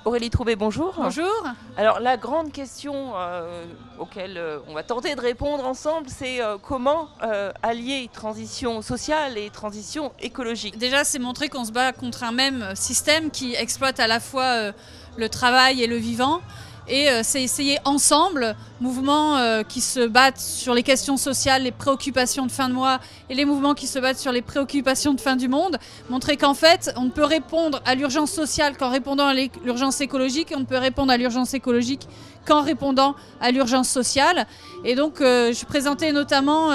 Aurélie Trouvé, bonjour. Bonjour. Alors la grande question auquel on va tenter de répondre ensemble, c'est comment allier transition sociale et transition écologique. Déjà, c'est montrer qu'on se bat contre un même système qui exploite à la fois le travail et le vivant. Et c'est essayer ensemble, mouvements qui se battent sur les questions sociales, les préoccupations de fin de mois et les mouvements qui se battent sur les préoccupations de fin du monde, montrer qu'en fait, on ne peut répondre à l'urgence sociale qu'en répondant à l'urgence écologique et on ne peut répondre à l'urgence écologique qu'en répondant à l'urgence sociale. Et donc, je présentais notamment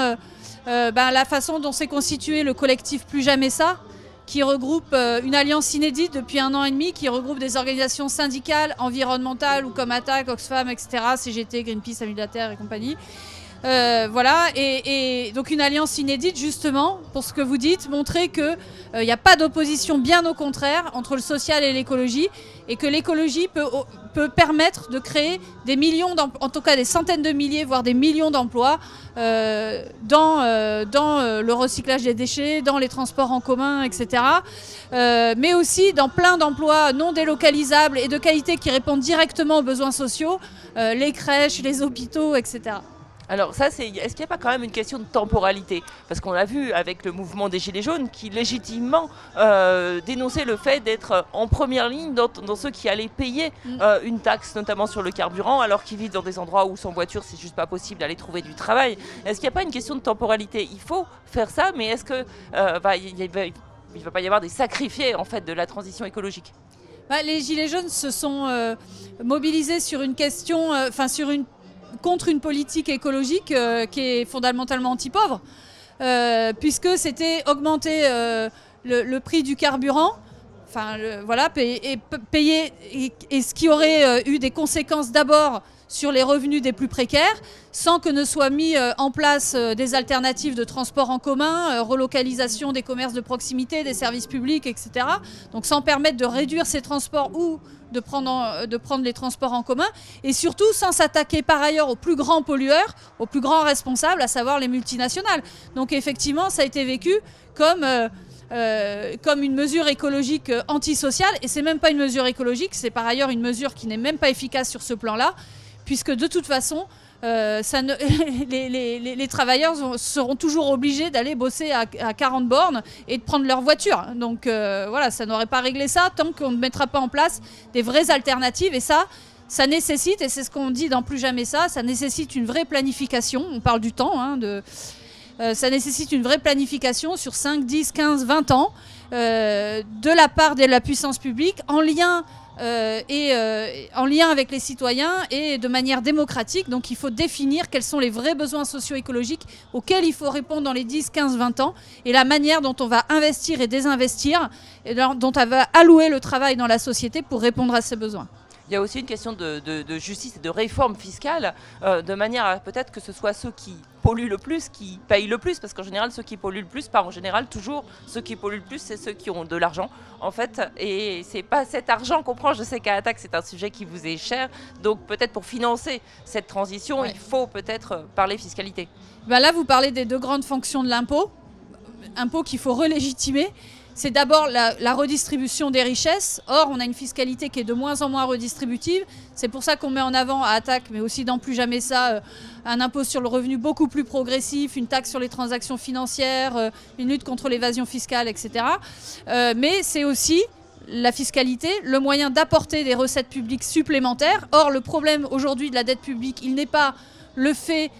la façon dont s'est constitué le collectif Plus Jamais Ça, qui regroupe une alliance inédite depuis 1 an et demi, qui regroupe des organisations syndicales, environnementales ou comme Attac, Oxfam, etc., CGT, Greenpeace, Amis de la Terre et compagnie. Voilà, et donc une alliance inédite justement, pour ce que vous dites, montrer qu'il n'y a pas d'opposition, bien au contraire, entre le social et l'écologie, et que l'écologie peut permettre de créer des millions, en tout cas des centaines de milliers, voire des millions d'emplois dans le recyclage des déchets, dans les transports en commun, etc. Mais aussi dans plein d'emplois non délocalisables et de qualité qui répondent directement aux besoins sociaux, les crèches, les hôpitaux, etc. Alors ça, est-ce qu'il n'y a pas quand même une question de temporalité? Parce qu'on l'a vu avec le mouvement des Gilets jaunes qui légitimement dénonçait le fait d'être en première ligne dans ceux qui allaient payer une taxe, notamment sur le carburant, alors qu'ils vivent dans des endroits où sans voiture, c'est juste pas possible d'aller trouver du travail. Est-ce qu'il n'y a pas une question de temporalité? Il faut faire ça, mais est-ce que il ne va pas y avoir des sacrifiés en fait de la transition écologique? Les Gilets jaunes se sont mobilisés sur une question, contre une politique écologique qui est fondamentalement anti-pauvre, puisque c'était augmenter le prix du carburant, payer, et ce qui aurait eu des conséquences d'abord sur les revenus des plus précaires, sans que ne soient mis en place des alternatives de transport en commun, relocalisation des commerces de proximité, des services publics, etc. Donc sans permettre de réduire ces transports ou de prendre les transports en commun, et surtout sans s'attaquer par ailleurs aux plus grands pollueurs, aux plus grands responsables, à savoir les multinationales. Donc effectivement, ça a été vécu comme une mesure écologique antisociale, et c'est même pas une mesure écologique, c'est par ailleurs une mesure qui n'est même pas efficace sur ce plan-là, puisque de toute façon, les travailleurs seront toujours obligés d'aller bosser à 40 bornes et de prendre leur voiture. Donc voilà, ça n'aurait pas réglé ça tant qu'on ne mettra pas en place des vraies alternatives. Et ça nécessite, et c'est ce qu'on dit dans Plus Jamais Ça nécessite une vraie planification. On parle du temps, ça nécessite une vraie planification sur 5, 10, 15, 20 ans de la part de la puissance publique en lien avec les citoyens et de manière démocratique. Donc il faut définir quels sont les vrais besoins socio-écologiques auxquels il faut répondre dans les 10, 15, 20 ans, et la manière dont on va investir et désinvestir, et dont on va allouer le travail dans la société pour répondre à ces besoins. Il y a aussi une question de justice et de réforme fiscale, de manière à peut-être que ce soit ceux qui polluent le plus qui payent le plus, parce qu'en général, ceux qui polluent le plus, en général, toujours, ceux qui polluent le plus, c'est ceux qui ont de l'argent, en fait, et c'est pas cet argent qu'on prend. Je sais qu'à Attac, c'est un sujet qui vous est cher, donc peut-être pour financer cette transition, il faut peut-être parler fiscalité. Là, vous parlez des deux grandes fonctions de l'impôt, impôt qu'il faut relégitimer. C'est d'abord la redistribution des richesses. Or, on a une fiscalité qui est de moins en moins redistributive. C'est pour ça qu'on met en avant à Attac, mais aussi dans Plus Jamais Ça, un impôt sur le revenu beaucoup plus progressif, une taxe sur les transactions financières, une lutte contre l'évasion fiscale, etc. Mais c'est aussi la fiscalité, le moyen d'apporter des recettes publiques supplémentaires. Or, le problème aujourd'hui de la dette publique, il n'est pas le fait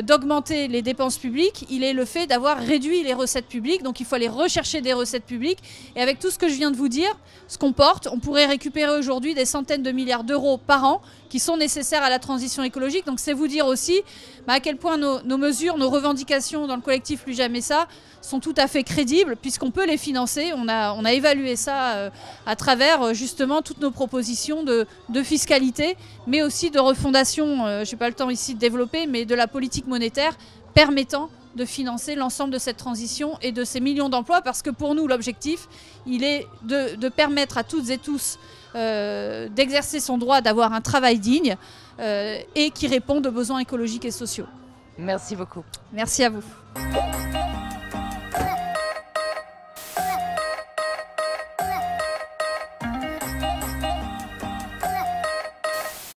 d'augmenter les dépenses publiques, il est le fait d'avoir réduit les recettes publiques. Donc il faut aller rechercher des recettes publiques. Et avec tout ce que je viens de vous dire, ce qu'on porte, on pourrait récupérer aujourd'hui des centaines de milliards d'euros par an qui sont nécessaires à la transition écologique. Donc c'est vous dire aussi à quel point nos mesures, nos revendications dans le collectif Plus Jamais Ça sont tout à fait crédibles, puisqu'on peut les financer. On a évalué ça à travers justement toutes nos propositions de fiscalité, mais aussi de refondation, je n'ai pas le temps ici de développer, mais de la politique monétaire permettant de financer l'ensemble de cette transition et de ces millions d'emplois, parce que pour nous, l'objectif, il est de permettre à toutes et tous d'exercer son droit d'avoir un travail digne et qui réponde aux besoins écologiques et sociaux. Merci beaucoup. Merci à vous.